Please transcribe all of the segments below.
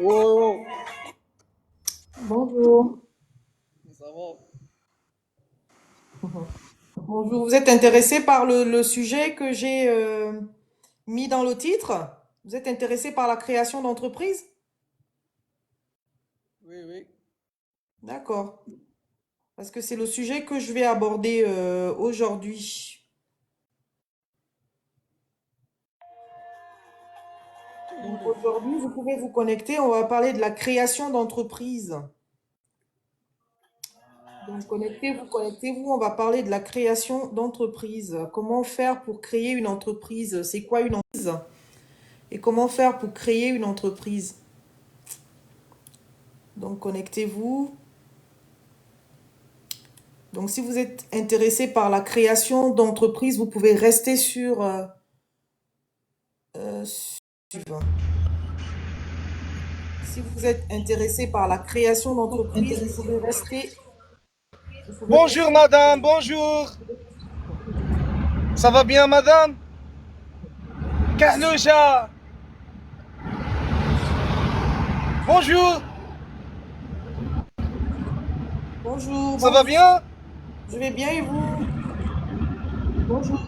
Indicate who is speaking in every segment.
Speaker 1: Oh,
Speaker 2: Bonjour.
Speaker 1: ça va.
Speaker 2: Bonjour. Vous êtes intéressé par le sujet que j'ai mis dans le titre? Vous êtes intéressé par la création d'entreprise?
Speaker 1: Oui, oui.
Speaker 2: D'accord. Parce que c'est le sujet que je vais aborder aujourd'hui. Donc aujourd'hui, vous pouvez vous connecter. On va parler de la création d'entreprise. Donc connectez-vous, connectez-vous. On va parler de la création d'entreprise. Comment faire pour créer une entreprise? C'est quoi une entreprise? Et comment faire pour créer une entreprise? Donc connectez-vous. Donc, si vous êtes intéressé par la création d'entreprise, vous pouvez rester sur suivant. Si vous êtes intéressé par la création d'entreprise, vous pouvez rester. Vous pouvez
Speaker 1: Bonjour,
Speaker 2: rester.
Speaker 1: madame, bonjour. Ça va bien, madame? Kahlouja. Bonjour.
Speaker 2: Bonjour,
Speaker 1: Ça va
Speaker 2: bonjour.
Speaker 1: bien?
Speaker 2: Je vais bien et vous? Bonjour.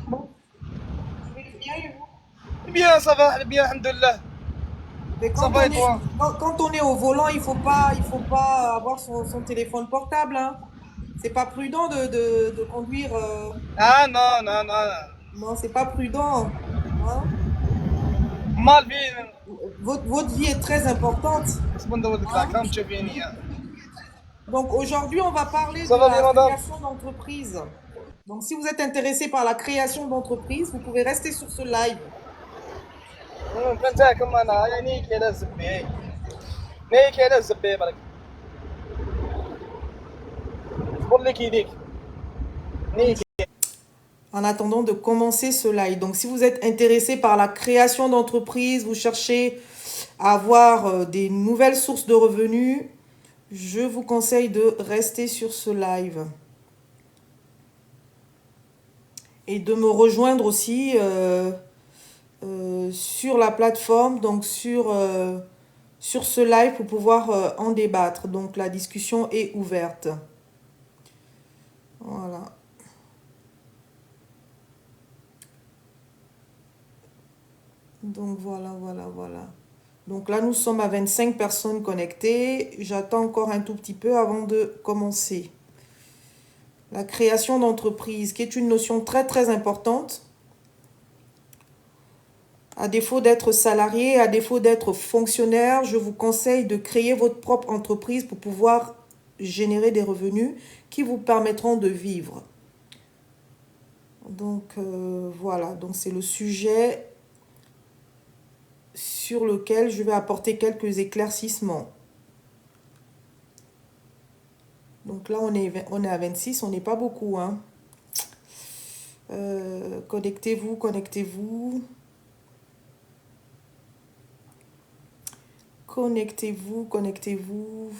Speaker 2: Je vais bien et vous?
Speaker 1: Eh bien, ça va, eh bien, alhamdoulilah.
Speaker 2: Mais
Speaker 1: Ça va et toi?
Speaker 2: quand on est au volant, il faut pas avoir son téléphone portable, hein. C'est pas prudent de conduire.
Speaker 1: Ah, non, non, non.
Speaker 2: Non, c'est pas prudent, hein.
Speaker 1: Mal vie.
Speaker 2: Votre vie est très importante,
Speaker 1: اسمه ده ولد
Speaker 2: hein.
Speaker 1: العكام تشوفيني.
Speaker 2: Donc aujourd'hui, on va parler
Speaker 1: Ça
Speaker 2: de
Speaker 1: va bien,
Speaker 2: la
Speaker 1: madame?
Speaker 2: création d'entreprise. Donc si vous êtes intéressé par la création d'entreprise, vous pouvez rester sur ce live.
Speaker 1: فانتاكم انا يا نيك يا الزبي. نيك يا الزبي برك. قول لك يديك. نيك.
Speaker 2: En attendant de commencer ce live. Donc si vous êtes intéressé par la création d'entreprise, vous cherchez à avoir des nouvelles sources de revenus, je vous conseille de rester sur ce live. Et de me rejoindre aussi sur la plateforme, donc sur ce live pour pouvoir en débattre. Donc la discussion est ouverte. Voilà. Donc voilà, voilà, voilà. Donc là, nous sommes à 25 personnes connectées. J'attends encore un tout petit peu avant de commencer. La création d'entreprise, qui est une notion très très importante. À défaut d'être salarié, à défaut d'être fonctionnaire, je vous conseille de créer votre propre entreprise pour pouvoir générer des revenus qui vous permettront de vivre. Donc voilà, donc c'est le sujet sur lequel je vais apporter quelques éclaircissements. Donc là, on est à 26, on n'est pas beaucoup, hein. Connectez-vous, connectez-vous. Connectez-vous, connectez-vous.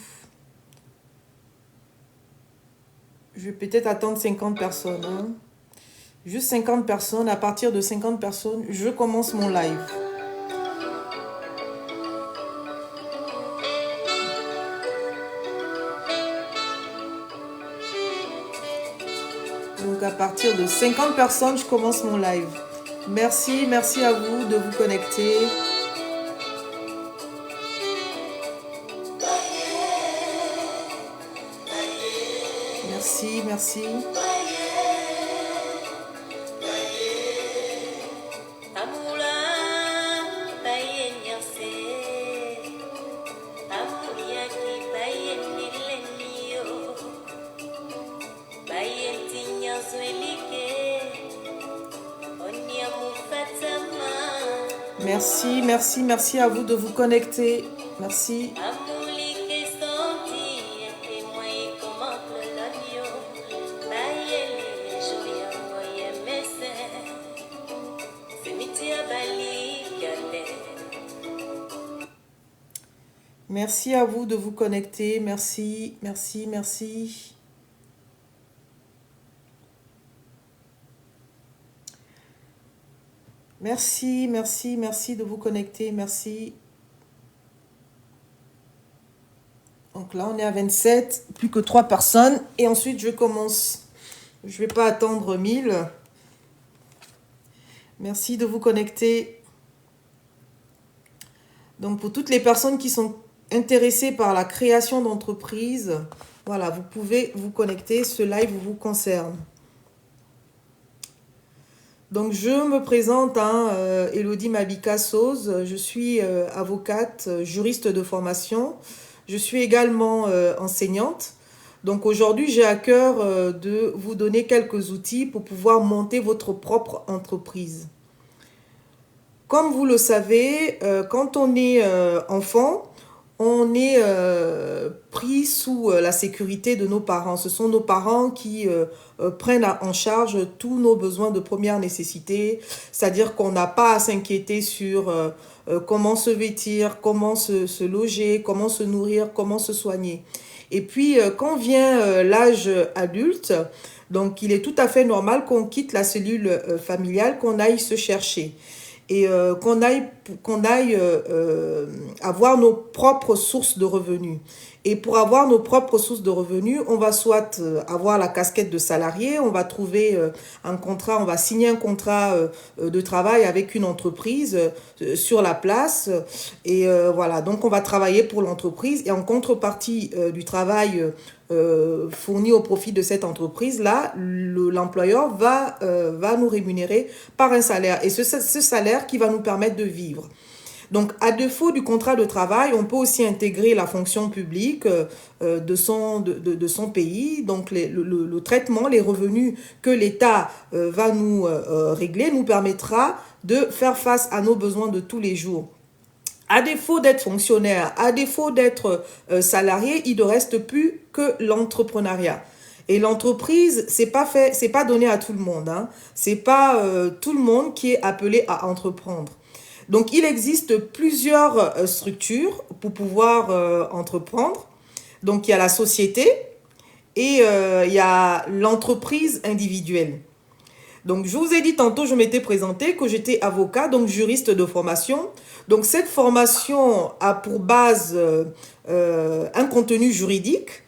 Speaker 2: Je vais peut-être attendre 50 personnes, hein. Juste 50 personnes. À partir de 50 personnes, je commence mon live. Donc à partir de 50 personnes, je commence mon live. Merci, merci à vous de vous connecter. Merci, merci. Merci, merci, merci à vous de vous connecter. Merci. Merci à vous de vous connecter. Merci, merci, merci. Merci, merci, merci de vous connecter. Merci. Donc là, on est à 27, plus que 3 personnes. Et ensuite, je commence. Je ne vais pas attendre 1000. Merci de vous connecter. Donc, pour toutes les personnes qui sont intéressées par la création d'entreprise, voilà, vous pouvez vous connecter. Ce live vous concerne. Donc, je me présente, Elodie Mabika Sauze. Je suis avocate, juriste de formation. Je suis également enseignante. Donc, aujourd'hui, j'ai à cœur de vous donner quelques outils pour pouvoir monter votre propre entreprise. Comme vous le savez, quand on est enfant, on est pris sous la sécurité de nos parents. Ce sont nos parents qui prennent en charge tous nos besoins de première nécessité, c'est-à-dire qu'on n'a pas à s'inquiéter sur comment se vêtir, comment se loger, comment se nourrir, comment se soigner. Et puis, quand vient l'âge adulte, donc il est tout à fait normal qu'on quitte la cellule familiale, qu'on aille se chercher et qu'on aille avoir nos propres sources de revenus. Et pour avoir nos propres sources de revenus, on va soit avoir la casquette de salarié, on va trouver un contrat, on va signer un contrat de travail avec une entreprise sur la place. Et voilà, donc on va travailler pour l'entreprise et en contrepartie du travail fourni au profit de cette entreprise-là, l'employeur va nous rémunérer par un salaire. Et ce salaire qui va nous permettre de vivre. Donc, à défaut du contrat de travail, on peut aussi intégrer la fonction publique de son pays. Donc, le traitement, les revenus que l'État va nous régler nous permettra de faire face à nos besoins de tous les jours. À défaut d'être fonctionnaire, à défaut d'être salarié, il ne reste plus que l'entrepreneuriat. Et l'entreprise, c'est pas donné à tout le monde. C'est pas tout le monde qui est appelé à entreprendre. Donc, il existe plusieurs structures pour pouvoir entreprendre. Donc, il y a la société et il y a l'entreprise individuelle. Donc, je vous ai dit tantôt, je m'étais présenté que j'étais avocat, donc juriste de formation. Donc, cette formation a pour base un contenu juridique,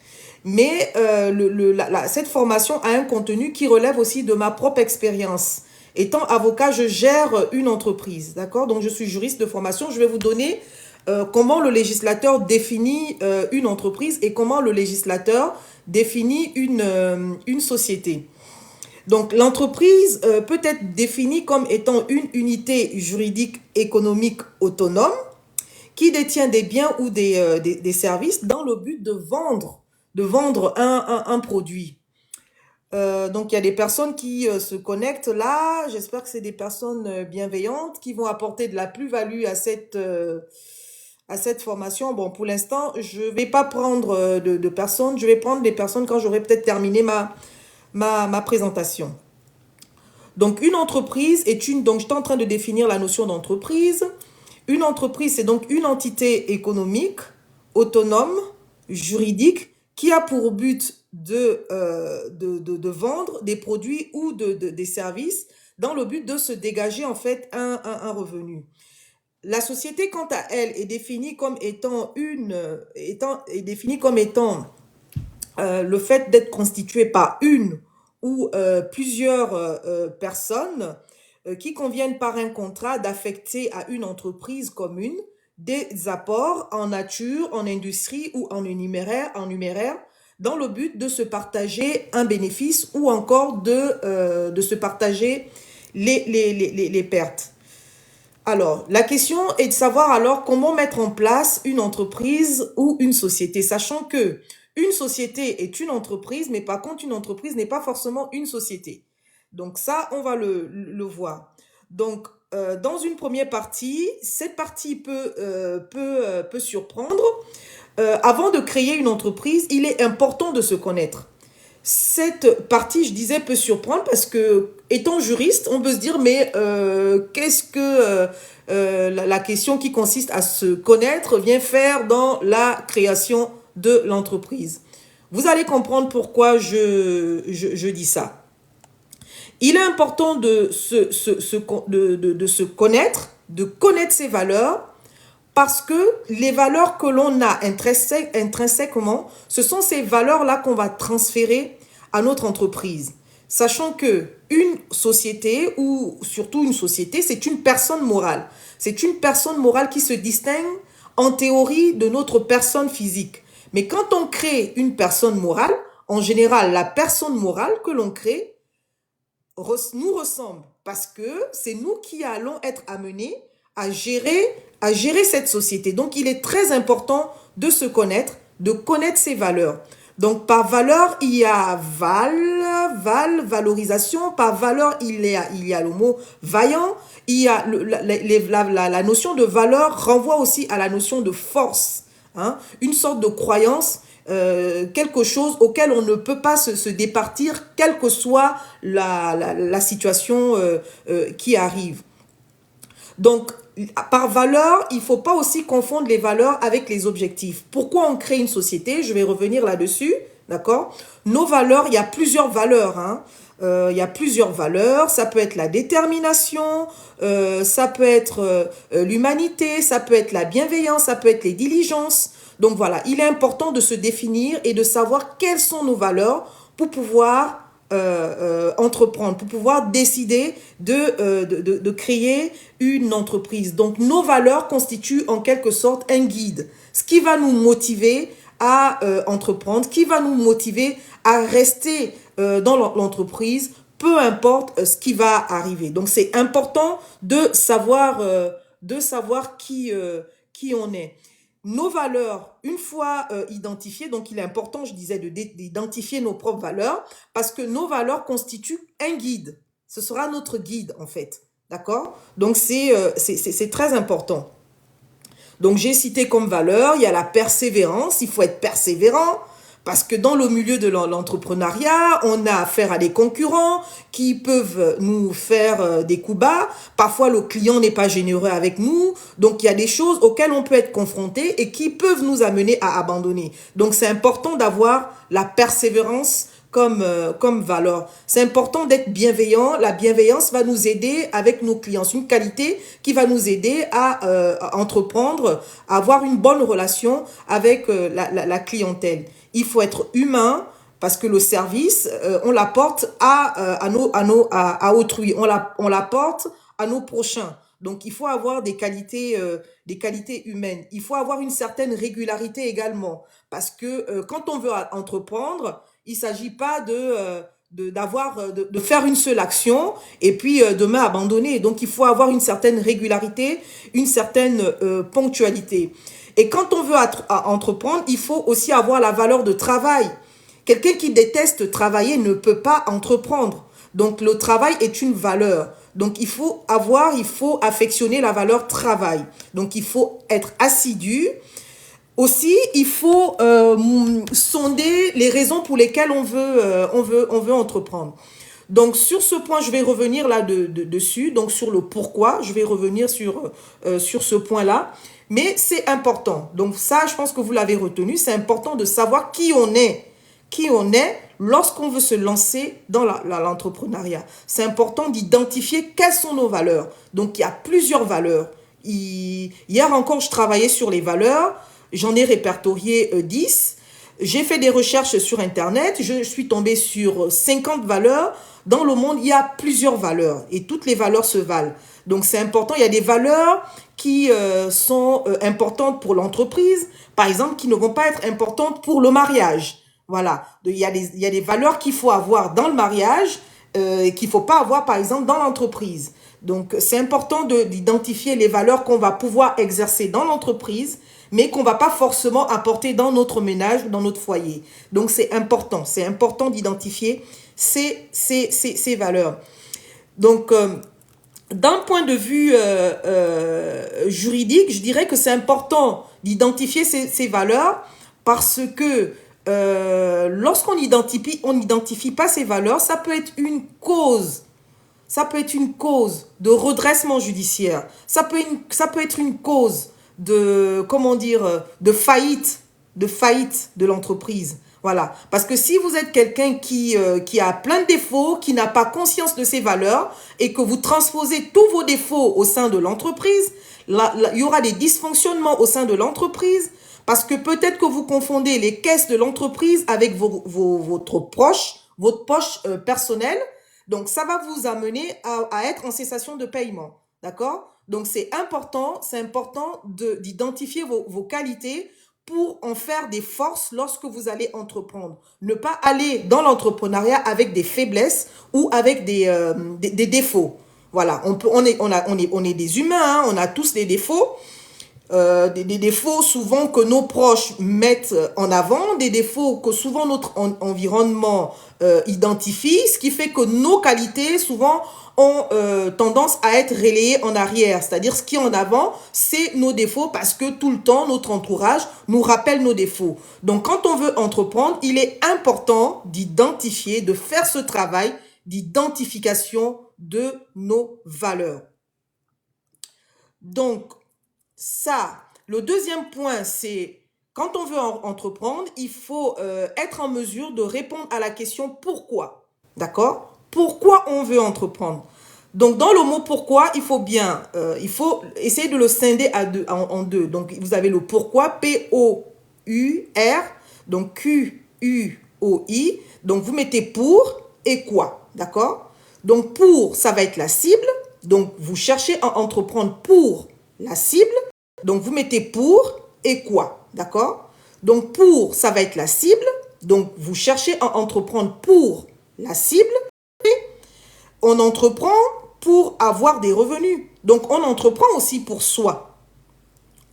Speaker 2: mais cette formation a un contenu qui relève aussi de ma propre expérience. Étant avocat, je gère une entreprise, d'accord? Donc, je suis juriste de formation. Je vais vous donner comment le législateur définit une entreprise et comment le législateur définit une société. Donc, l'entreprise peut être définie comme étant une unité juridique économique autonome qui détient des biens ou des services dans le but de vendre un produit. Donc, il y a des personnes qui se connectent là. J'espère que c'est des personnes bienveillantes qui vont apporter de la plus-value à cette formation. Bon, pour l'instant, je vais pas prendre de personnes. Je vais prendre des personnes quand j'aurai peut-être terminé ma présentation. Donc, une entreprise donc j'étais en train de définir la notion d'entreprise. Une entreprise, c'est donc une entité économique, autonome, juridique, qui a pour but de vendre des produits ou des services dans le but de se dégager en fait un revenu. La société, quant à elle, est définie comme étant le fait d'être constituée par une ou plusieurs personnes qui conviennent par un contrat d'affecter à une entreprise commune des apports en nature, en industrie ou en numéraire, dans le but de se partager un bénéfice ou encore de se partager les pertes. Alors, la question est de savoir alors comment mettre en place une entreprise ou une société, sachant que une société est une entreprise, mais par contre, une entreprise n'est pas forcément une société. Donc ça, on va le voir. Donc, dans une première partie, cette partie peut surprendre. Avant de créer une entreprise, il est important de se connaître. Cette partie, je disais, peut surprendre parce que, étant juriste, on peut se dire, mais qu'est-ce que la question qui consiste à se connaître vient faire dans la création de l'entreprise? Vous allez comprendre pourquoi je dis ça. Il est important de se connaître, de connaître ses valeurs Parce que les valeurs que l'on a intrinsèquement, ce sont ces valeurs-là qu'on va transférer à notre entreprise. Sachant que une société, ou surtout une société, c'est une personne morale. C'est une personne morale qui se distingue en théorie de notre personne physique. Mais quand on crée une personne morale, en général, la personne morale que l'on crée nous ressemble parce que c'est nous qui allons être amenés à gérer cette société. Donc, il est très important de se connaître, de connaître ses valeurs. Donc, par valeur, il y a valorisation. Par valeur, il y a le mot vaillant. Il y a la notion de valeur renvoie aussi à la notion de force. Hein, une sorte de croyance, quelque chose auquel on ne peut pas se départir, quelle que soit la situation qui arrive. Donc, par valeur, il ne faut pas aussi confondre les valeurs avec les objectifs. Pourquoi on crée une société? Je vais revenir là-dessus, d'accord? Nos valeurs, il y a plusieurs valeurs, hein. Il y a plusieurs valeurs, ça peut être la détermination, ça peut être l'humanité, ça peut être la bienveillance, ça peut être les diligences. Donc voilà, il est important de se définir et de savoir quelles sont nos valeurs pour pouvoir entreprendre, pour pouvoir décider de créer une entreprise. Donc nos valeurs constituent en quelque sorte un guide, ce qui va nous motiver à entreprendre, qui va nous motiver à rester dans l'entreprise, peu importe ce qui va arriver. Donc, c'est important de savoir qui on est. Nos valeurs, une fois identifiées, donc il est important, je disais, d'identifier nos propres valeurs, parce que nos valeurs constituent un guide. Ce sera notre guide, en fait. D'accord? Donc, c'est très important. Donc, j'ai cité comme valeur, il y a la persévérance, il faut être persévérant, parce que dans le milieu de l'entrepreneuriat, on a affaire à des concurrents qui peuvent nous faire des coups bas. Parfois, le client n'est pas généreux avec nous. Donc, il y a des choses auxquelles on peut être confronté et qui peuvent nous amener à abandonner. Donc, c'est important d'avoir la persévérance comme valeur. C'est important d'être bienveillant. La bienveillance va nous aider avec nos clients. C'est une qualité qui va nous aider à entreprendre, à avoir une bonne relation avec la clientèle. Il faut être humain parce que le service, on l'apporte à autrui. On l'apporte à nos prochains. Donc, il faut avoir des qualités humaines. Il faut avoir une certaine régularité également. Parce que quand on veut entreprendre, il ne s'agit pas de faire une seule action et puis demain abandonner. Donc, il faut avoir une certaine régularité, une certaine ponctualité. Et quand on veut entreprendre, il faut aussi avoir la valeur de travail. Quelqu'un qui déteste travailler ne peut pas entreprendre. Donc, le travail est une valeur. Donc, il faut affectionner la valeur travail. Donc, il faut être assidu. Aussi, il faut sonder les raisons pour lesquelles on veut entreprendre. Donc, sur ce point, je vais revenir dessus. Donc, sur le pourquoi, je vais revenir sur ce point-là. Mais c'est important. Donc, ça, je pense que vous l'avez retenu. C'est important de savoir qui on est. Qui on est lorsqu'on veut se lancer dans l'entrepreneuriat. C'est important d'identifier quelles sont nos valeurs. Donc, il y a plusieurs valeurs. Hier encore, je travaillais sur les valeurs. J'en ai répertorié 10. J'ai fait des recherches sur Internet. Je suis tombée sur 50 valeurs. Dans le monde, il y a plusieurs valeurs et toutes les valeurs se valent. Donc, c'est important. Il y a des valeurs qui sont importantes pour l'entreprise, par exemple, qui ne vont pas être importantes pour le mariage. Voilà. Il y a des valeurs qu'il faut avoir dans le mariage et qu'il ne faut pas avoir, par exemple, dans l'entreprise. Donc, c'est important d'identifier les valeurs qu'on va pouvoir exercer dans l'entreprise, mais qu'on ne va pas forcément apporter dans notre ménage, dans notre foyer. Donc, c'est important. C'est important d'identifier ces valeurs. Donc, d'un point de vue juridique, je dirais que c'est important d'identifier ces valeurs parce que lorsqu'on n'identifie pas ces valeurs, ça peut être une cause. Ça peut être une cause de redressement judiciaire. Ça peut être une cause de faillite de l'entreprise. Voilà. Parce que si vous êtes quelqu'un qui a plein de défauts, qui n'a pas conscience de ses valeurs et que vous transposez tous vos défauts au sein de l'entreprise, il y aura des dysfonctionnements au sein de l'entreprise parce que peut-être que vous confondez les caisses de l'entreprise avec votre poche personnelle. Donc, ça va vous amener à être en cessation de paiement. D'accord? Donc, c'est important d'identifier vos qualités pour en faire des forces lorsque vous allez entreprendre. Ne pas aller dans l'entrepreneuriat avec des faiblesses ou avec des défauts. Voilà, on est des humains, hein, on a tous des défauts. Des défauts souvent que nos proches mettent en avant, des défauts que souvent notre environnement identifie, ce qui fait que nos qualités souvent ont tendance à être relayées en arrière. C'est-à-dire ce qui est en avant, c'est nos défauts parce que tout le temps, notre entourage nous rappelle nos défauts. Donc quand on veut entreprendre, il est important d'identifier, de faire ce travail d'identification de nos valeurs. Donc, ça, le deuxième point, c'est quand on veut entreprendre, il faut être en mesure de répondre à la question pourquoi. D'accord? Pourquoi on veut entreprendre? Donc, dans le mot pourquoi, il faut essayer de le scinder en deux. Donc, vous avez le pourquoi, P-O-U-R, donc Q-U-O-I. Donc, vous mettez pour et quoi. D'accord? Donc, pour, ça va être la cible. Donc, vous cherchez à entreprendre pour la cible. Donc, vous mettez pour et quoi, d'accord? Donc, pour, ça va être la cible. Donc, vous cherchez à entreprendre pour la cible. Et on entreprend pour avoir des revenus. Donc, on entreprend aussi pour soi.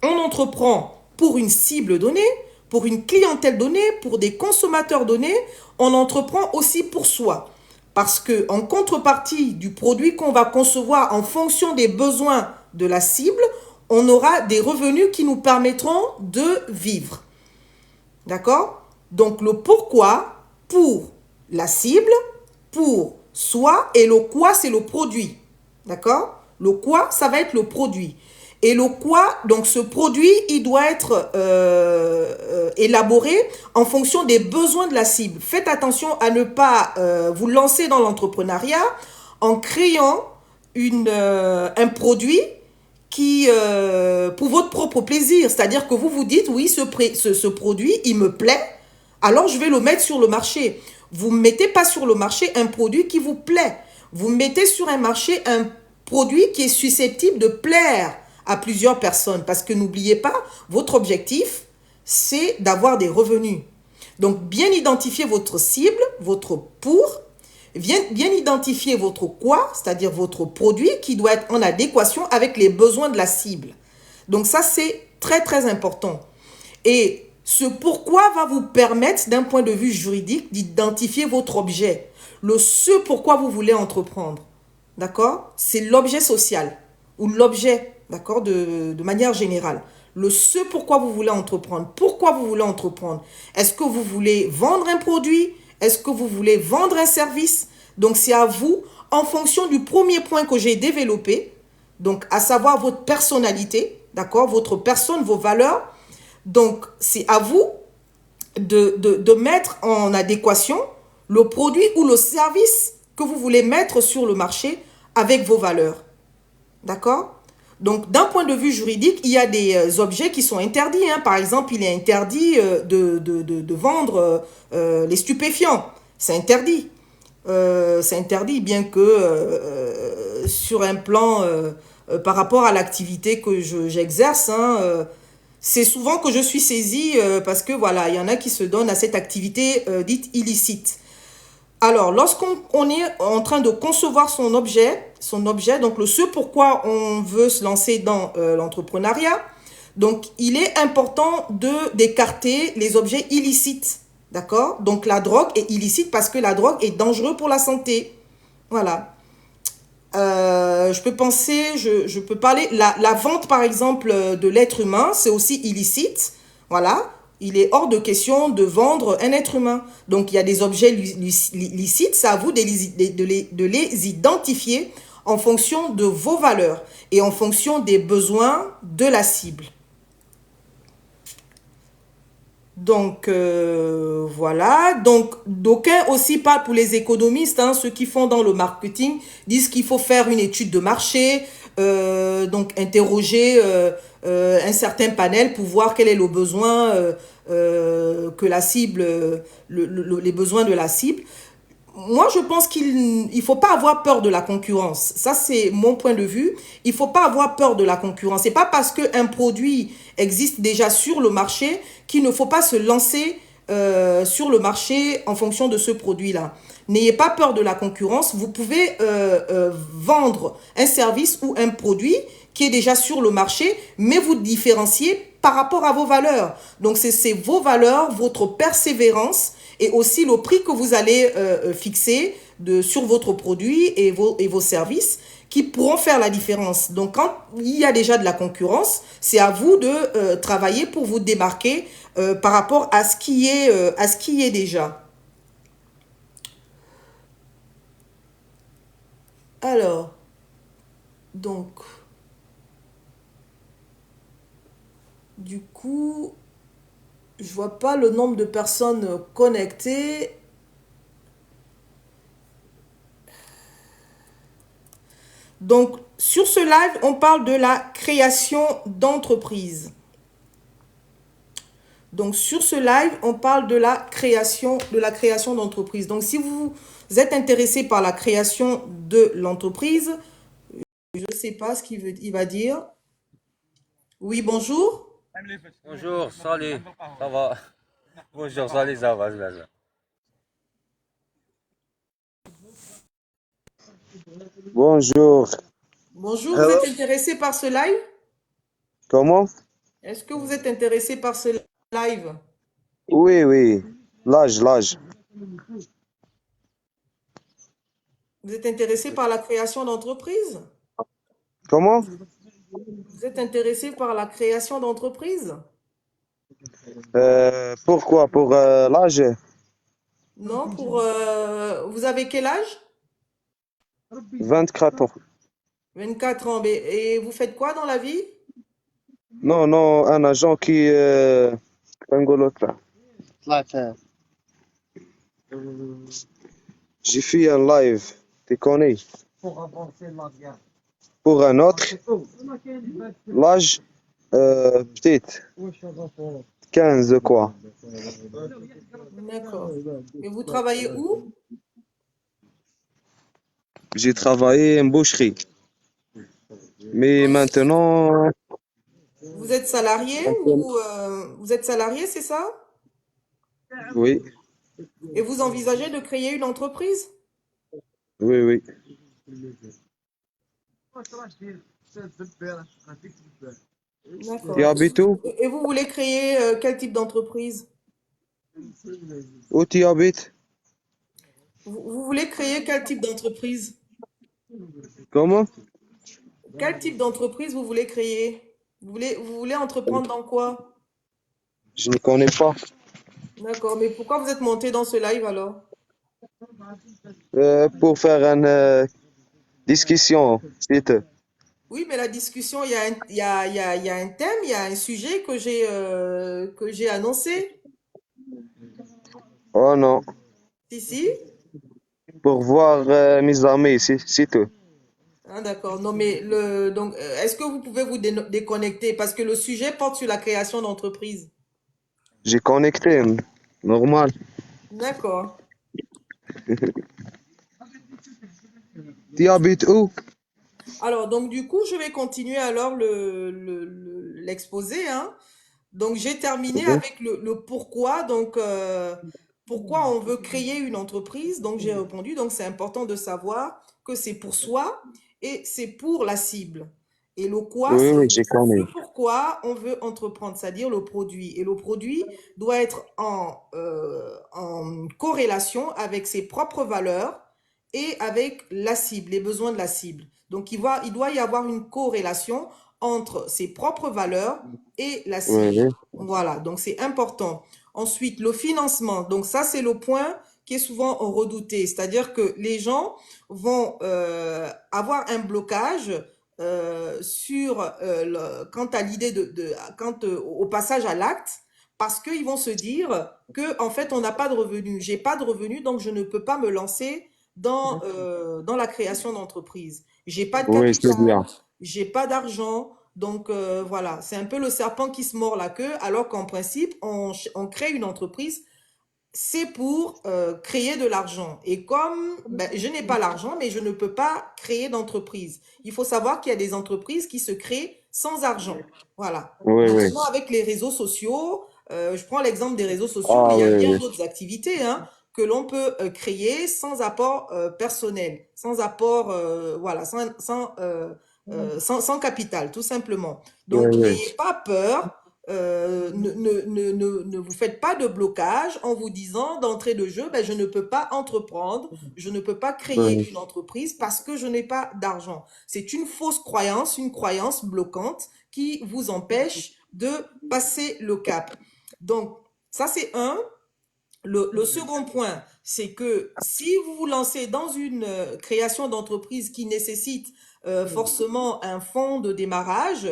Speaker 2: On entreprend pour une cible donnée, pour une clientèle donnée, pour des consommateurs donnés. On entreprend aussi pour soi. Parce que, en contrepartie du produit qu'on va concevoir en fonction des besoins de la cible, on aura des revenus qui nous permettront de vivre. D'accord? Donc, le pourquoi, pour la cible, pour soi, et le quoi, c'est le produit. D'accord? Le quoi, ça va être le produit. Et le quoi, donc ce produit, il doit être élaboré en fonction des besoins de la cible. Faites attention à ne pas vous lancer dans l'entrepreneuriat en créant un produit qui pour votre propre plaisir. C'est-à-dire que vous vous dites, oui, ce produit, il me plaît, alors je vais le mettre sur le marché. Vous ne mettez pas sur le marché un produit qui vous plaît. Vous mettez sur un marché un produit qui est susceptible de plaire à plusieurs personnes. Parce que n'oubliez pas, votre objectif, c'est d'avoir des revenus. Donc, bien identifier votre cible, votre pour, bien identifier votre quoi, c'est-à-dire votre produit qui doit être en adéquation avec les besoins de la cible. Donc, ça, c'est très, très important. Et ce pourquoi va vous permettre, d'un point de vue juridique, d'identifier votre objet. Ce pourquoi vous voulez entreprendre. D'accord? C'est l'objet social ou l'objet, d'accord, de manière générale. Ce pourquoi vous voulez entreprendre. Pourquoi vous voulez entreprendre? Est-ce que vous voulez vendre un produit? Est-ce que vous voulez vendre un service? Donc, c'est à vous, en fonction du premier point que j'ai développé, donc à savoir votre personnalité, d'accord, votre personne, vos valeurs. Donc, c'est à vous de mettre en adéquation le produit ou le service que vous voulez mettre sur le marché avec vos valeurs. D'accord? Donc, d'un point de vue juridique, il y a des objets qui sont interdits. Hein. Par exemple, il est interdit de vendre les stupéfiants. C'est interdit. C'est interdit, bien que sur un plan par rapport à l'activité que j'exerce, hein, c'est souvent que je suis saisie parce que voilà, il y en a qui se donnent à cette activité dite illicite. Alors, lorsqu'on est en train de concevoir son objet, donc ce pourquoi on veut se lancer dans l'entrepreneuriat, donc il est important d'écarter les objets illicites, d'accord? Donc la drogue est illicite parce que la drogue est dangereuse pour la santé. Voilà. Je peux parler, la vente par exemple de l'être humain, c'est aussi illicite, voilà. Il est hors de question de vendre un être humain. Donc, il y a des objets licites. C'est à vous de les identifier en fonction de vos valeurs et en fonction des besoins de la cible. Donc, voilà. Donc, d'aucuns aussi parlent pour les économistes, hein, ceux qui font dans le marketing, disent qu'il faut faire une étude de marché, donc interroger un certain panel pour voir quel est le besoin que la cible, les besoins de la cible. Moi, je pense qu'il faut pas avoir peur de la concurrence. Ça, c'est mon point de vue. Il faut pas avoir peur de la concurrence. C'est pas parce qu'un produit existe déjà sur le marché qu'il ne faut pas se lancer sur le marché en fonction de ce produit-là. N'ayez pas peur de la concurrence. Vous pouvez vendre un service ou un produit qui est déjà sur le marché, mais vous différenciez par rapport à vos valeurs. Donc, c'est vos valeurs, votre persévérance et aussi le prix que vous allez fixer sur votre produit et vos services qui pourront faire la différence. Donc, quand il y a déjà de la concurrence, c'est à vous de travailler pour vous démarquer par rapport à ce qui est déjà. Alors, donc, du coup, je vois pas le nombre de personnes connectées. Donc, sur ce live, on parle de la création d'entreprise. Donc, sur ce live, on parle de la création d'entreprise. Donc, si vous êtes intéressé par la création de l'entreprise, je ne sais pas ce il va dire. Oui, bonjour.
Speaker 3: Bonjour, salut, ça va? Bonjour, salut, ça va, ça va.
Speaker 4: Bonjour.
Speaker 2: Bonjour, vous
Speaker 4: Hello.
Speaker 2: êtes intéressé par ce live?
Speaker 4: Comment?
Speaker 2: Est-ce que vous êtes intéressé par ce live?
Speaker 4: Oui, oui. L'âge.
Speaker 2: Vous êtes intéressé par la création d'entreprise?
Speaker 4: Comment?
Speaker 2: Vous êtes intéressé par la création d'entreprise?
Speaker 4: Pourquoi? Pour l'âge?
Speaker 2: Non, vous avez quel âge?
Speaker 4: 24 ans.
Speaker 2: 24 ans. Et vous faites quoi dans la vie?
Speaker 4: Non, non, un agent qui... J'ai fait un live, tu connais. Pour un autre, l'âge, peut-être 15 quoi.
Speaker 2: D'accord. Et vous travaillez où?
Speaker 4: J'ai travaillé en boucherie. Mais maintenant,
Speaker 2: Vous êtes salarié ou vous êtes salarié, c'est ça?
Speaker 4: oui,
Speaker 2: Et vous envisagez de créer une entreprise?
Speaker 4: oui, oui. Tu
Speaker 2: D'accord.
Speaker 4: habites où?
Speaker 2: Et vous voulez créer quel type d'entreprise?
Speaker 4: Où tu habites?
Speaker 2: Vous voulez créer quel type d'entreprise?
Speaker 4: Comment?
Speaker 2: Quel type d'entreprise vous voulez créer? Vous voulez entreprendre dans quoi?
Speaker 4: Je ne connais pas.
Speaker 2: D'accord. Mais pourquoi vous êtes monté dans ce live alors?
Speaker 4: Pour faire une discussion, c'est tout.
Speaker 2: Oui, mais la discussion, il y a un thème, il y a un sujet que j'ai annoncé.
Speaker 4: Oh non,
Speaker 2: Si, si.
Speaker 4: pour voir mes amis, c'est tout.
Speaker 2: Ah, d'accord. Non, mais donc, est-ce que vous pouvez vous déconnecter? Parce que le sujet porte sur la création d'entreprise.
Speaker 4: J'ai connecté, normal.
Speaker 2: D'accord.
Speaker 4: Tu habites où?
Speaker 2: Alors, donc, du coup, je vais continuer alors l'exposé, hein. Donc, j'ai terminé
Speaker 4: Oui,
Speaker 2: avec le pourquoi. Donc, pourquoi on veut créer une entreprise. Donc, j'ai répondu. Donc, c'est important de savoir que c'est pour soi et c'est pour la cible. Et le quoi,
Speaker 4: oui,
Speaker 2: c'est
Speaker 4: oui, j'ai connu.
Speaker 2: ce pourquoi on veut entreprendre, c'est-à-dire le produit. Et le produit doit être en corrélation avec ses propres valeurs et avec la cible, les besoins de la cible. Donc, il doit y avoir une corrélation entre ses propres valeurs et la
Speaker 4: Oui,
Speaker 2: cible.
Speaker 4: oui,
Speaker 2: Voilà, donc c'est important. Ensuite, le financement. Donc ça, c'est le point qui est souvent redouté. C'est-à-dire que les gens vont avoir un blocage quant à l'idée quant au passage à l'acte, parce qu'ils vont se dire que en fait, on n'a pas de revenus. J'ai pas de revenus, donc je ne peux pas me lancer dans la création d'entreprise. J'ai pas de
Speaker 4: Oui, c'est
Speaker 2: capital,
Speaker 4: bien.
Speaker 2: j'ai pas d'argent. Donc voilà, c'est un peu le serpent qui se mord la queue, alors qu'en principe, on crée une entreprise c'est pour créer de l'argent. Et comme ben, je n'ai pas l'argent, mais je ne peux pas créer d'entreprise. Il faut savoir qu'il y a des entreprises qui se créent sans argent. Voilà.
Speaker 4: Oui, oui.
Speaker 2: Maintenant, avec les réseaux sociaux, je prends l'exemple des réseaux sociaux, mais
Speaker 4: Ah
Speaker 2: il y a
Speaker 4: oui,
Speaker 2: bien
Speaker 4: oui.
Speaker 2: d'autres activités hein, que l'on peut créer sans apport personnel, sans apport, voilà, sans capital, tout simplement.
Speaker 4: Oui,
Speaker 2: Donc,
Speaker 4: oui.
Speaker 2: n'ayez pas peur ne vous faites pas de blocage en vous disant d'entrée de jeu, ben, je ne peux pas entreprendre, je ne peux pas créer
Speaker 4: Oui.
Speaker 2: une entreprise parce que je n'ai pas d'argent. C'est une fausse croyance, une croyance bloquante qui vous empêche de passer le cap. Donc, ça c'est un. Le second point, c'est que si vous vous lancez dans une création d'entreprise qui nécessite forcément un fonds de démarrage,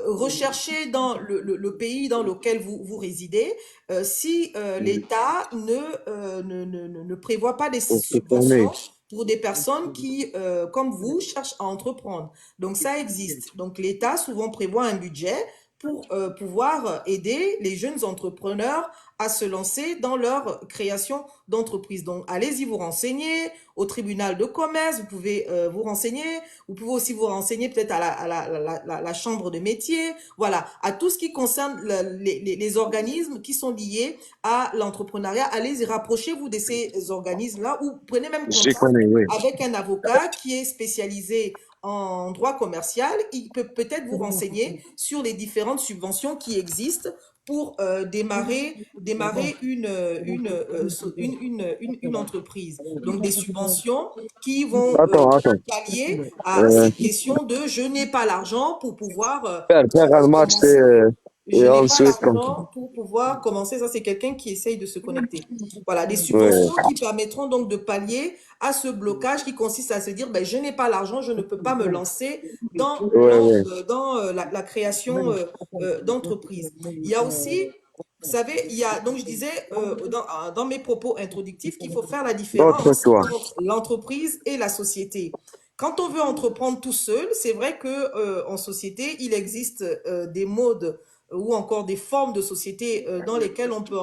Speaker 2: recherchez dans le pays dans lequel vous résidez si l'État ne prévoit pas des
Speaker 4: Pour se former.
Speaker 2: subventions pour des personnes qui, comme vous, cherchent à entreprendre. Donc ça existe. Donc l'État souvent prévoit un budget pour pouvoir aider les jeunes entrepreneurs à se lancer dans leur création d'entreprise. Donc, allez-y vous renseigner au tribunal de commerce, vous pouvez vous renseigner, vous pouvez aussi vous renseigner peut-être à la chambre de métier, voilà, à tout ce qui concerne les organismes qui sont liés à l'entrepreneuriat. Allez-y, rapprochez-vous de ces organismes-là ou prenez même
Speaker 4: Je
Speaker 2: contact
Speaker 4: connais, oui.
Speaker 2: avec un avocat qui est spécialisé en droit commercial. Il peut peut-être vous renseigner sur les différentes subventions qui existent pour démarrer une entreprise. Donc des subventions qui vont
Speaker 4: Attends.
Speaker 2: pallier à
Speaker 4: Euh,
Speaker 2: cette question de je n'ai pas l'argent pour pouvoir
Speaker 4: faire un match
Speaker 2: commencer.
Speaker 4: et
Speaker 2: Je n'ai pas
Speaker 4: ensuite, comme ça.
Speaker 2: l'argent pour pouvoir commencer. Ça, c'est quelqu'un qui essaye de se connecter. Voilà, des
Speaker 4: Oui,
Speaker 2: subventions qui permettront donc de pallier à ce blocage qui consiste à se dire, ben, je n'ai pas l'argent, je ne peux pas me lancer
Speaker 4: oui, oui.
Speaker 2: dans la création d'entreprise. Il y a aussi, vous savez, il y a, donc je disais dans mes propos introductifs qu'il faut faire la
Speaker 4: D'autres
Speaker 2: différence
Speaker 4: choix.
Speaker 2: entre l'entreprise et la société. Quand on veut entreprendre tout seul, c'est vrai que en société, il existe des modes ou encore des formes de société dans lesquelles on peut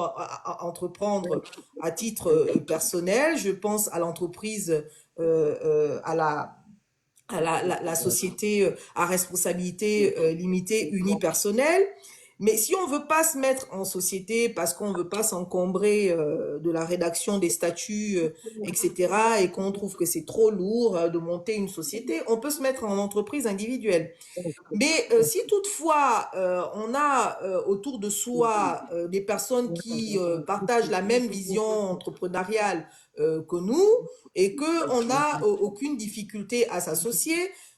Speaker 2: entreprendre à titre personnel. Je pense à l'entreprise, à la société à responsabilité limitée unipersonnelle. Mais si on veut pas se mettre en société parce qu'on veut pas s'encombrer de la rédaction des statuts, etc., et qu'on trouve que c'est trop lourd de monter une société, on peut se mettre en entreprise individuelle. Mais si toutefois on a autour de soi des personnes qui partagent la même vision entrepreneuriale que nous et qu'on n'a aucune difficulté à s'associer,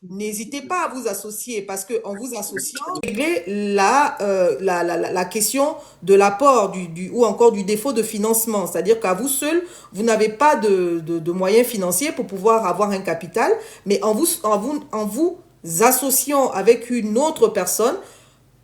Speaker 2: n'hésitez pas à vous associer parce qu'en vous associant, vous réglez la question de l'apport ou encore du défaut de financement. C'est-à-dire qu'à vous seul, vous n'avez pas de moyens financiers pour pouvoir avoir un capital, mais en vous associant avec une autre personne,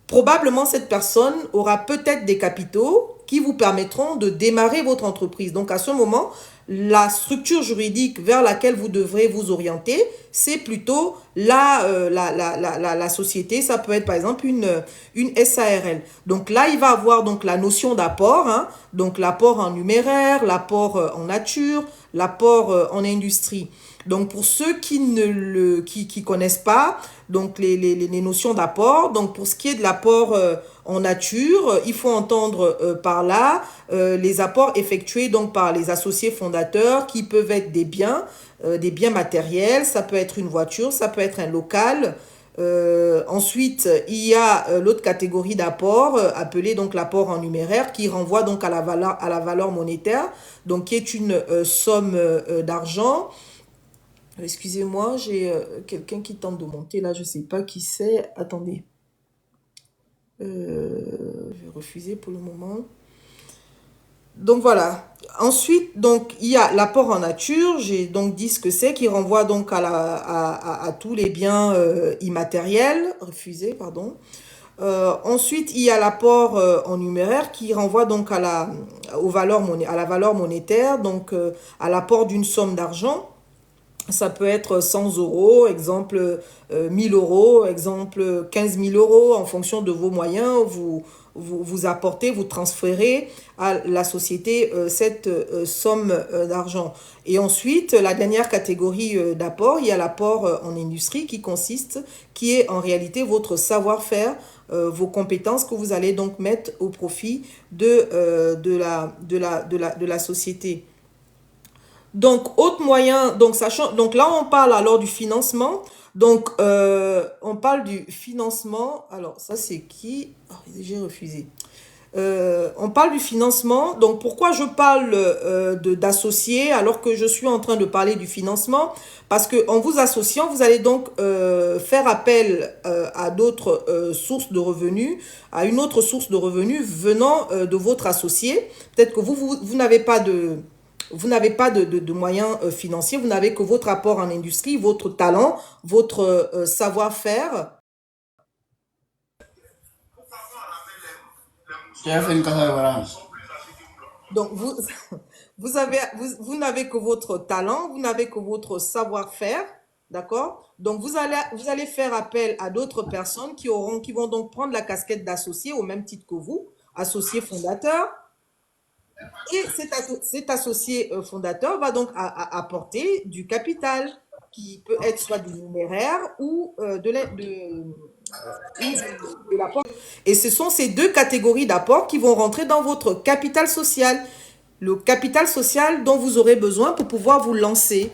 Speaker 2: probablement cette personne aura peut-être des capitaux qui vous permettront de démarrer votre entreprise. Donc à ce moment, la structure juridique vers laquelle vous devrez vous orienter, c'est plutôt la société. Ça peut être par exemple une SARL. Donc là, il va avoir donc la notion d'apport, hein, donc l'apport en numéraire, l'apport en nature, l'apport en industrie. Donc pour ceux qui connaissent pas donc les notions d'apport, donc pour ce qui est de l'apport en nature, il faut entendre par là les apports effectués donc par les associés fondateurs qui peuvent être des biens matériels, ça peut être une voiture, ça peut être un local. Ensuite, il y a l'autre catégorie d'apport appelée donc l'apport en numéraire qui renvoie donc à la valeur monétaire, donc qui est une somme d'argent. Excusez-moi, j'ai quelqu'un qui tente de monter là, je ne sais pas qui c'est. Attendez. Je vais refuser pour le moment. Donc voilà. Ensuite, donc il y a l'apport en nature. J'ai donc dit ce que c'est, qui renvoie donc à tous les biens immatériels. Refusé, pardon. Ensuite, il y a l'apport en numéraire qui renvoie donc à à la valeur monétaire, donc à l'apport d'une somme d'argent. Ça peut être 100 euros, exemple 1000 euros, exemple 15 000 euros, en fonction de vos moyens, vous apportez, vous transférez à la société cette somme d'argent. Et ensuite, la dernière catégorie d'apport, il y a l'apport en industrie qui est en réalité votre savoir-faire, vos compétences que vous allez donc mettre au profit de la société. Donc, autre moyen, donc sachant, donc là on parle alors du financement. Donc, on parle du financement. Alors, ça c'est qui? Oh, j'ai refusé. On parle du financement. Donc, pourquoi je parle d'associés alors que je suis en train de parler du financement? Parce que en vous associant, vous allez donc faire appel à d'autres sources de revenus, à une autre source de revenus venant de votre associé. Peut-être que vous n'avez pas de moyens financiers, vous n'avez que votre apport en industrie, votre talent, votre savoir-faire. Donc, vous n'avez que votre talent, vous n'avez que votre savoir-faire, d'accord? Donc, vous allez faire appel à d'autres personnes qui vont donc prendre la casquette d'associé au même titre que vous, associé fondateur. Et cet associé fondateur va donc apporter du capital qui peut être soit du numéraire ou de l'apport. Et ce sont ces deux catégories d'apport qui vont rentrer dans votre capital social. Le capital social dont vous aurez besoin pour pouvoir vous lancer.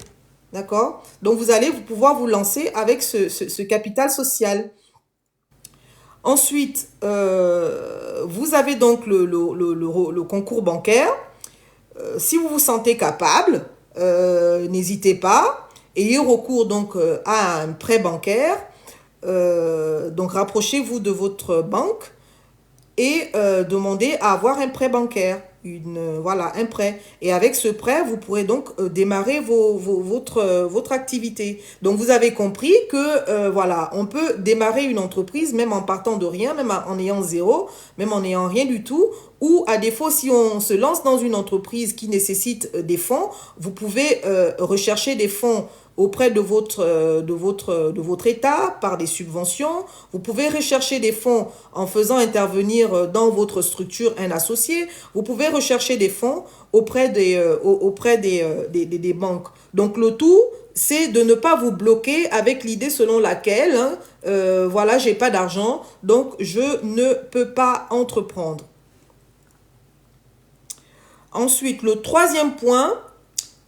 Speaker 2: D'accord? Donc, vous allez pouvoir vous lancer avec ce capital social. Ensuite, vous avez donc le concours bancaire. Si vous vous sentez capable, n'hésitez pas. Ayez recours donc à un prêt bancaire. Donc, rapprochez-vous de votre banque et demandez à avoir un prêt bancaire. Voilà, un prêt. Et avec ce prêt, vous pourrez donc démarrer votre activité. Donc, vous avez compris que, voilà, on peut démarrer une entreprise même en partant de rien, même en ayant zéro, même en n'ayant rien du tout. Ou à défaut, si on se lance dans une entreprise qui nécessite des fonds, vous pouvez rechercher des fonds auprès de votre État par des subventions. Vous pouvez rechercher des fonds en faisant intervenir dans votre structure un associé. Vous pouvez rechercher des fonds auprès des banques. Donc, le tout, c'est de ne pas vous bloquer avec l'idée selon laquelle, voilà, j'ai pas d'argent, donc je ne peux pas entreprendre. Ensuite, le troisième point,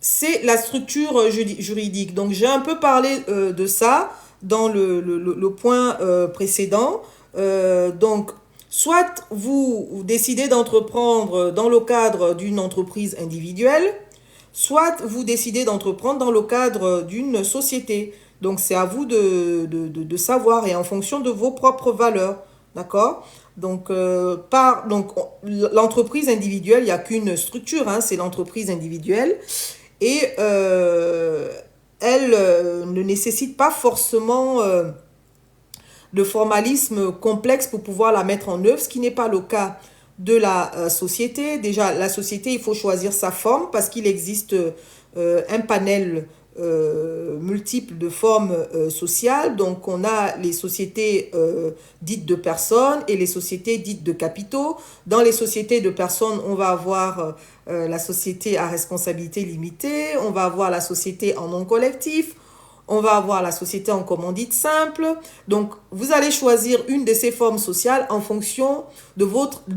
Speaker 2: c'est la structure juridique. Donc, j'ai un peu parlé de ça dans le point précédent. Donc, soit vous décidez d'entreprendre dans le cadre d'une entreprise individuelle, soit vous décidez d'entreprendre dans le cadre d'une société. Donc, c'est à vous de savoir et en fonction de vos propres valeurs. D'accord? Donc, l'entreprise individuelle, il n'y a qu'une structure, hein, c'est l'entreprise individuelle. Et elle ne nécessite pas forcément de formalisme complexe pour pouvoir la mettre en œuvre, ce qui n'est pas le cas de la société. Déjà, la société, il faut choisir sa forme parce qu'il existe un panel multiple de formes sociales. Donc, on a les sociétés dites de personnes et les sociétés dites de capitaux. Dans les sociétés de personnes, on va avoir la société à responsabilité limitée, on va avoir la société en nom collectif, on va avoir la société en commandite simple. Donc, vous allez choisir une de ces formes sociales en fonction de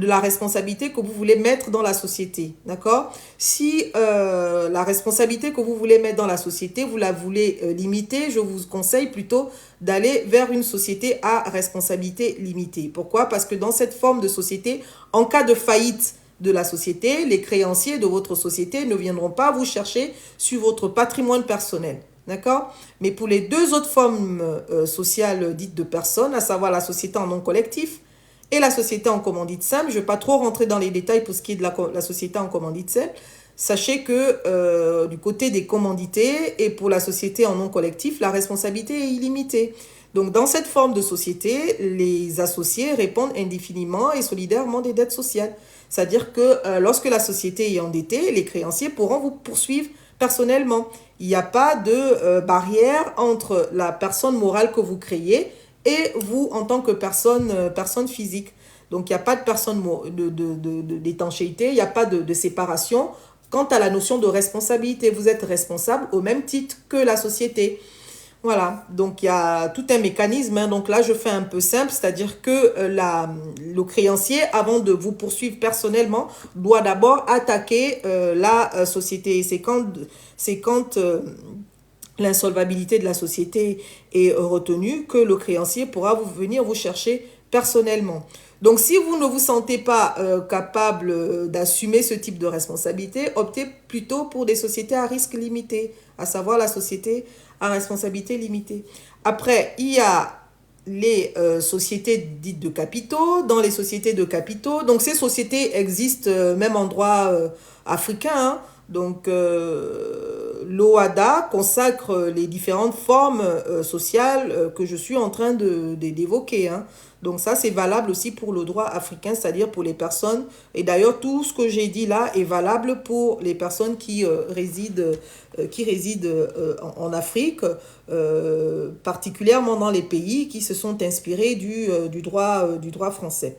Speaker 2: la responsabilité que vous voulez mettre dans la société. D'accord? Si la responsabilité que vous voulez mettre dans la société, vous la voulez limiter, je vous conseille plutôt d'aller vers une société à responsabilité limitée. Pourquoi? Parce que dans cette forme de société, en cas de faillite de la société, les créanciers de votre société ne viendront pas vous chercher sur votre patrimoine personnel. D'accord? Mais pour les deux autres formes sociales dites de personnes, à savoir la société en nom collectif et la société en commandite simple, je ne vais pas trop rentrer dans les détails pour ce qui est de la société en commandite simple. Sachez que du côté des commandités et pour la société en nom collectif, la responsabilité est illimitée. Donc, dans cette forme de société, les associés répondent indéfiniment et solidairement des dettes sociales. C'est-à-dire que lorsque la société est endettée, les créanciers pourront vous poursuivre personnellement. Il n'y a pas de barrière entre la personne morale que vous créez et vous en tant que personne physique. Donc, il n'y a pas de personne d'étanchéité, il n'y a pas de séparation. Quant à la notion de responsabilité, vous êtes responsable au même titre que la société. Voilà, donc il y a tout un mécanisme, hein. Donc là, je fais un peu simple, c'est-à-dire que le créancier, avant de vous poursuivre personnellement, doit d'abord attaquer la société. C'est quand l'insolvabilité de la société est retenue que le créancier pourra venir vous chercher personnellement. Donc, si vous ne vous sentez pas capable d'assumer ce type de responsabilité, optez plutôt pour des sociétés à risque limité, à savoir la société à responsabilité limitée. Après, il y a les sociétés dites de capitaux. Dans les sociétés de capitaux, donc ces sociétés existent même en droit africain, hein. Donc, l'OHADA consacre les différentes formes sociales que je suis en train d'évoquer, hein. Donc ça, c'est valable aussi pour le droit africain, c'est-à-dire pour les personnes. Et d'ailleurs, tout ce que j'ai dit là est valable pour les personnes qui résident en Afrique, particulièrement dans les pays qui se sont inspirés du droit français.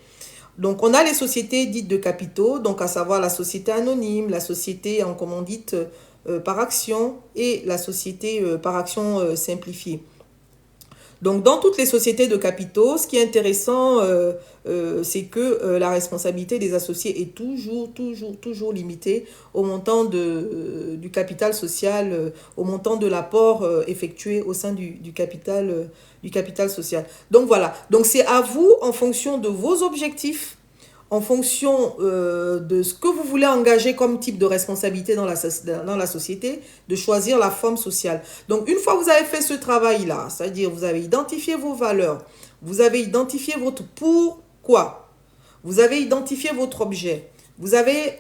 Speaker 2: Donc, on a les sociétés dites de capitaux, donc à savoir la société anonyme, la société en commandite par action et la société par action simplifiée. Donc, dans toutes les sociétés de capitaux, ce qui est intéressant, c'est que la responsabilité des associés est toujours limitée au montant du capital social, au montant de l'apport effectué au sein du capital social. Donc, voilà. Donc, c'est à vous, en fonction de vos objectifs, en fonction de ce que vous voulez engager comme type de responsabilité dans la société, de choisir la forme sociale. Donc, une fois que vous avez fait ce travail-là, c'est-à-dire vous avez identifié vos valeurs, vous avez identifié votre pourquoi, vous avez identifié votre objet, vous avez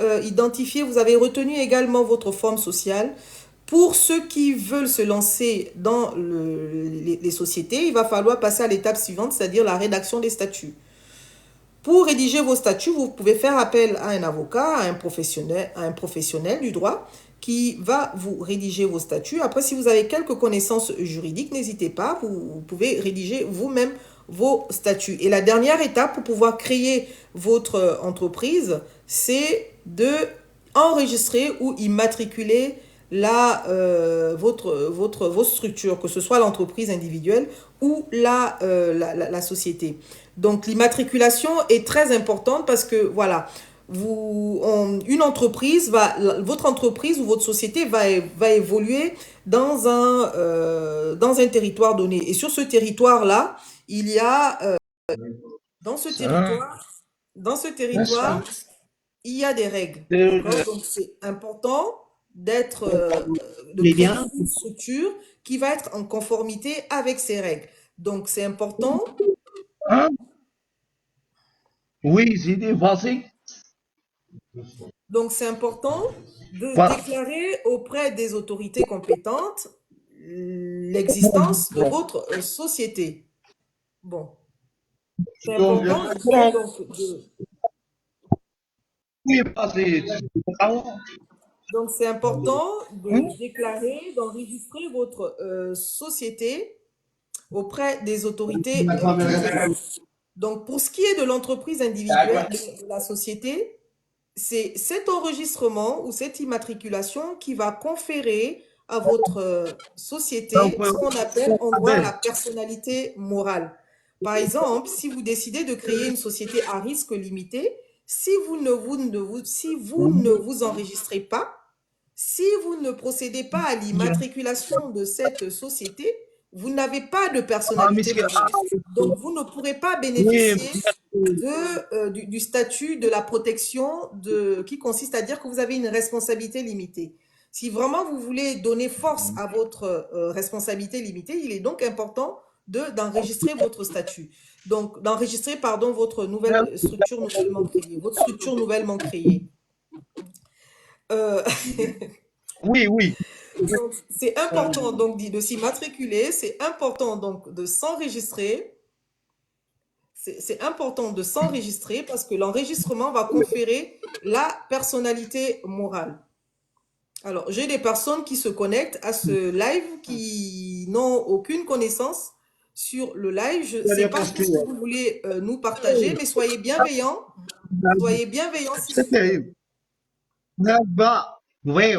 Speaker 2: vous avez retenu également votre forme sociale. Pour ceux qui veulent se lancer dans les sociétés, il va falloir passer à l'étape suivante, c'est-à-dire la rédaction des statuts. Pour rédiger vos statuts, vous pouvez faire appel à un avocat, à un professionnel du droit qui va vous rédiger vos statuts. Après, si vous avez quelques connaissances juridiques, n'hésitez pas, vous pouvez rédiger vous-même vos statuts. Et la dernière étape pour pouvoir créer votre entreprise, c'est de enregistrer ou immatriculer vos structures, que ce soit l'entreprise individuelle ou la société. Donc, l'immatriculation est très importante parce que, voilà, votre entreprise ou votre société va évoluer dans un territoire donné. Et sur ce territoire-là, il y a, dans ce territoire, il y a des règles. Donc, c'est important de créer une structure qui va être en conformité avec ces règles. Donc, c'est important.
Speaker 5: Oui, j'ai dit, vas-y.
Speaker 2: Donc, c'est important de déclarer auprès des autorités compétentes l'existence de votre société. Bon. C'est important
Speaker 5: Oui, vas-y.
Speaker 2: donc, c'est important de déclarer, d'enregistrer votre société auprès des autorités compétentes. Donc, pour ce qui est de l'entreprise individuelle, de la société, c'est cet enregistrement ou cette immatriculation qui va conférer à votre société ce qu'on appelle en droit la personnalité morale. Par exemple, si vous décidez de créer une société à risque limité, si vous ne vous enregistrez pas, si vous ne procédez pas à l'immatriculation de cette société, vous n'avez pas de personnalité morale. Donc, vous ne pourrez pas bénéficier du statut de la protection qui consiste à dire que vous avez une responsabilité limitée. Si vraiment vous voulez donner force à votre responsabilité limitée, il est donc important d'enregistrer votre statut. Donc, d'enregistrer, pardon, votre structure nouvellement créée.
Speaker 5: Oui, oui.
Speaker 2: Donc, c'est important donc de s'immatriculer, c'est important donc de s'enregistrer. C'est important de s'enregistrer parce que l'enregistrement va conférer la personnalité morale. Alors, j'ai des personnes qui se connectent à ce live qui n'ont aucune connaissance sur le live. Je ne sais pas tout ce que vous voulez nous partager, mais soyez bienveillants. Soyez bienveillants.
Speaker 5: C'est terrible. Bah, oui.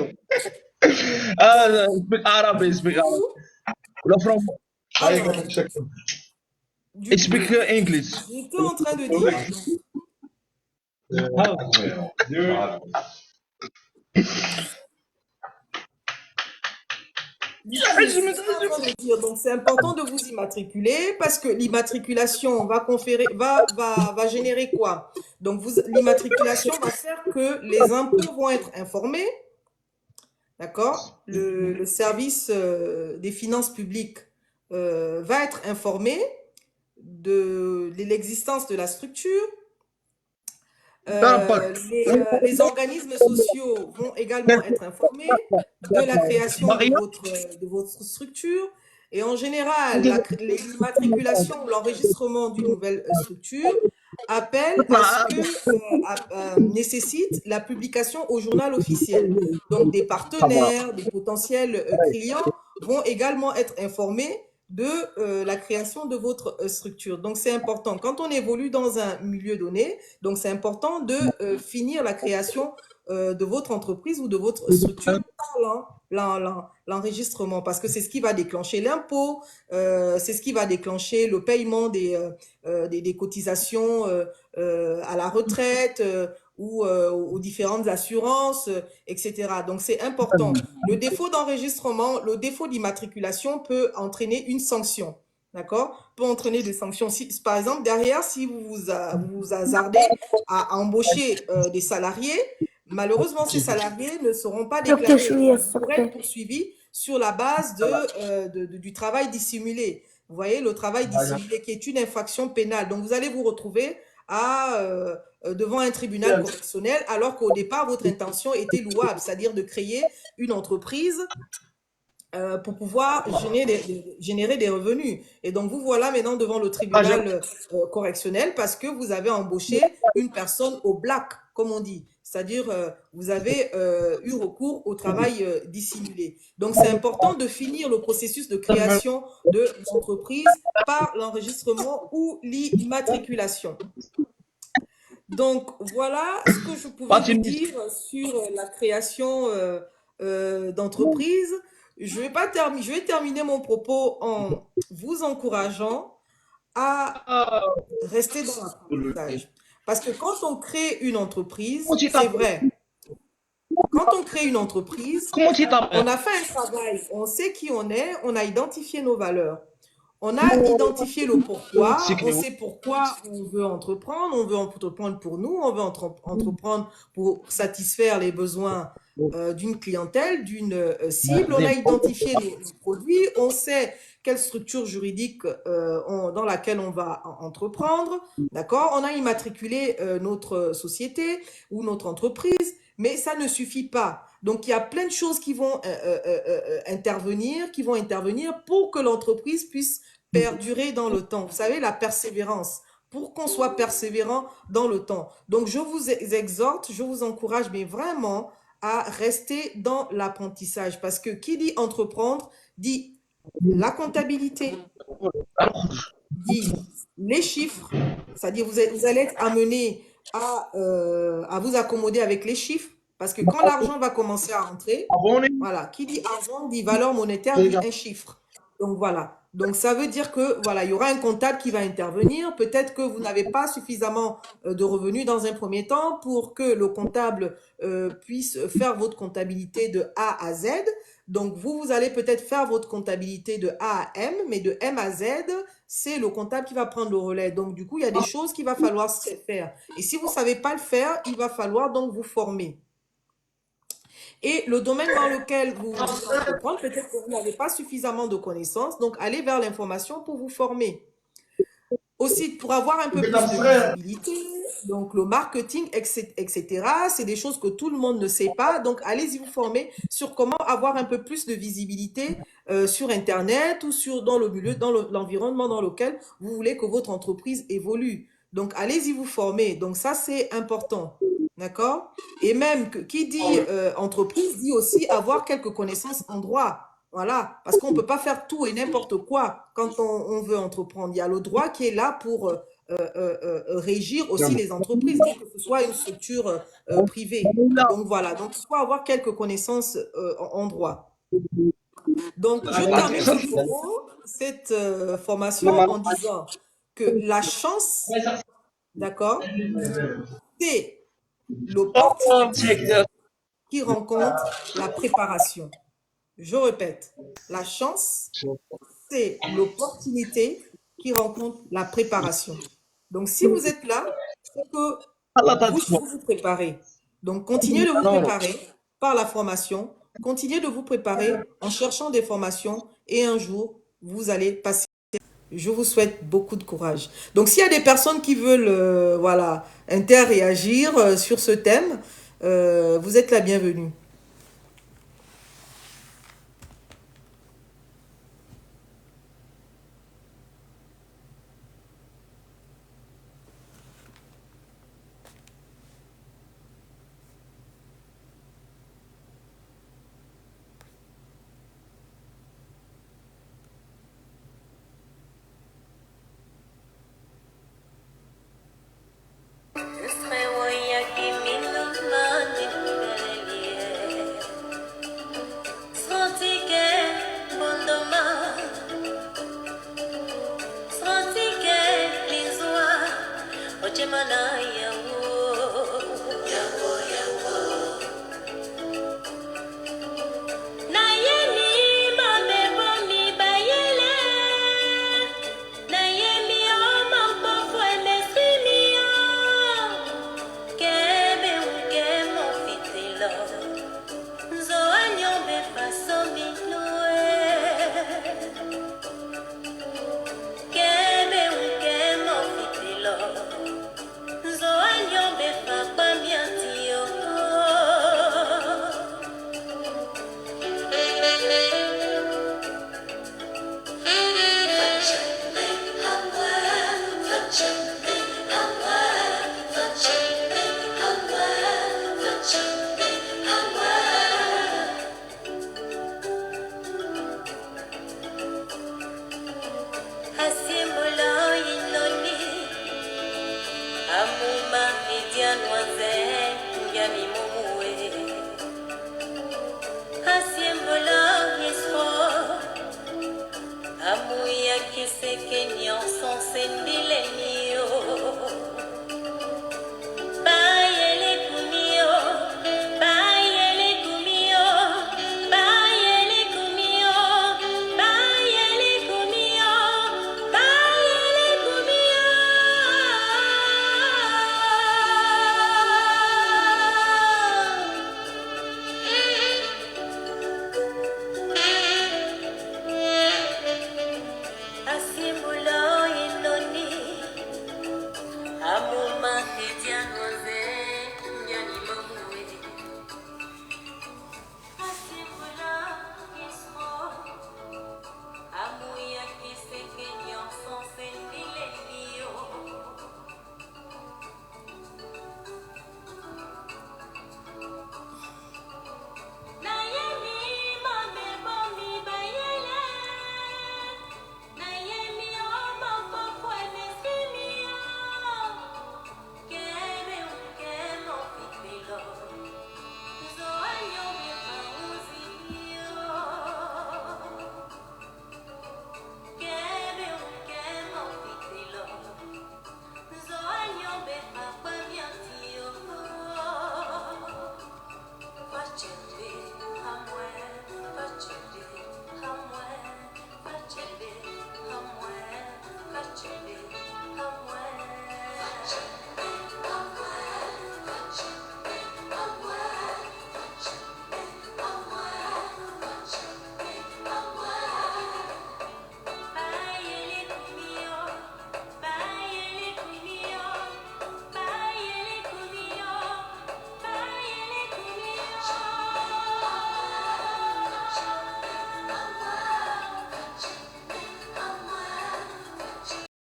Speaker 5: Speak Arabic,
Speaker 2: Du
Speaker 5: speak
Speaker 2: coup,
Speaker 5: Arabic. Wala from
Speaker 2: alors, du coup,
Speaker 5: speak English.
Speaker 2: j'étais en train de dire, donc c'est important de vous immatriculer parce que l'immatriculation va conférer, va générer quoi? Donc l'immatriculation va faire que les impôts vont être informés, d'accord? Le service des finances publiques va être informé de l'existence de la structure. Les organismes sociaux vont également être informés de la création de votre structure. Et en général, l'immatriculation ou l'enregistrement d'une nouvelle structure appelle à ce que nécessite la publication au journal officiel. Donc, des partenaires, des potentiels clients vont également être informés de la création de votre structure. Donc, c'est important. Quand on évolue dans un milieu donné, donc c'est important de finir la création de votre entreprise ou de votre structure par l'enregistrement, parce que c'est ce qui va déclencher l'impôt, c'est ce qui va déclencher le paiement des cotisations à la retraite ou aux différentes assurances, etc. Donc, c'est important. Le défaut d'enregistrement, le défaut d'immatriculation peut entraîner une sanction. D'accord? Peut entraîner des sanctions. Si, par exemple, derrière, si vous hasardez à embaucher des salariés, malheureusement, ces salariés ne seront pas déclarés. Ils pourraient être poursuivis sur la base du travail dissimulé. Vous voyez, le travail dissimulé qui est une infraction pénale. Donc, vous allez vous retrouver devant un tribunal correctionnel alors qu'au départ, votre intention était louable, c'est-à-dire de créer une entreprise pour pouvoir générer des revenus. Et donc, vous voilà maintenant devant le tribunal correctionnel parce que vous avez embauché une personne au black, comme on dit. C'est-à-dire, vous avez eu recours au travail dissimulé. Donc, c'est important de finir le processus de création de l'entreprise par l'enregistrement ou l'immatriculation. Donc, voilà ce que je pouvais vous dire sur la création d'entreprise. Je vais terminer mon propos en vous encourageant à rester dans l'apprentissage. Parce que quand on crée une entreprise, c'est vrai. Quand on crée une entreprise, on a fait un travail, on sait qui on est, on a identifié nos valeurs. On a identifié le pourquoi, on sait pourquoi on veut entreprendre pour nous, on veut entreprendre pour satisfaire les besoins d'une clientèle, d'une cible, on a identifié nos produits, on sait quelle structure juridique dans laquelle on va entreprendre, d'accord? On a immatriculé notre société ou notre entreprise, mais ça ne suffit pas. Donc, il y a plein de choses qui vont intervenir pour que l'entreprise puisse perdurer dans le temps. Vous savez, la persévérance, pour qu'on soit persévérant dans le temps. Donc, je vous exhorte, je vous encourage, mais vraiment à rester dans l'apprentissage parce que qui dit entreprendre dit la comptabilité, dit les chiffres, c'est-à-dire vous allez être amené à vous accommoder avec les chiffres. Parce que quand l'argent va commencer à rentrer, voilà, qui dit argent dit valeur monétaire, dit un chiffre. Donc voilà. Donc ça veut dire que voilà, il y aura un comptable qui va intervenir. Peut-être que vous n'avez pas suffisamment de revenus dans un premier temps pour que le comptable puisse faire votre comptabilité de A à Z. Donc vous allez peut-être faire votre comptabilité de A à M, mais de M à Z, c'est le comptable qui va prendre le relais. Donc du coup, il y a des choses qu'il va falloir faire. Et si vous ne savez pas le faire, il va falloir donc vous former. Et le domaine dans lequel vous entreprendre, peut-être que vous n'avez pas suffisamment de connaissances, donc allez vers l'information pour vous former. Aussi, pour avoir un peu plus de visibilité, Donc, le marketing, etc., c'est des choses que tout le monde ne sait pas. Donc, allez-y vous former sur comment avoir un peu plus de visibilité sur Internet ou dans le milieu, dans l'environnement dans lequel vous voulez que votre entreprise évolue. Donc, allez-y vous former. Donc, ça, c'est important. D'accord? Et même, qui dit entreprise dit aussi avoir quelques connaissances en droit. Voilà, parce qu'on ne peut pas faire tout et n'importe quoi quand on veut entreprendre. Il y a le droit qui est là pour régir aussi les entreprises, que ce soit une structure privée. Donc voilà, donc il faut avoir quelques connaissances en droit. Donc je termine cette formation en disant que la chance, d'accord, c'est l'opportunité qui rencontre la préparation. Je répète, la chance, c'est l'opportunité qui rencontre la préparation. Donc, si vous êtes là, c'est que vous préparez. Donc, continuez de vous préparer par la formation, continuez de vous préparer en cherchant des formations et un jour, vous allez passer. Je vous souhaite beaucoup de courage. Donc, s'il y a des personnes qui veulent voilà, interréagir sur ce thème, vous êtes la bienvenue.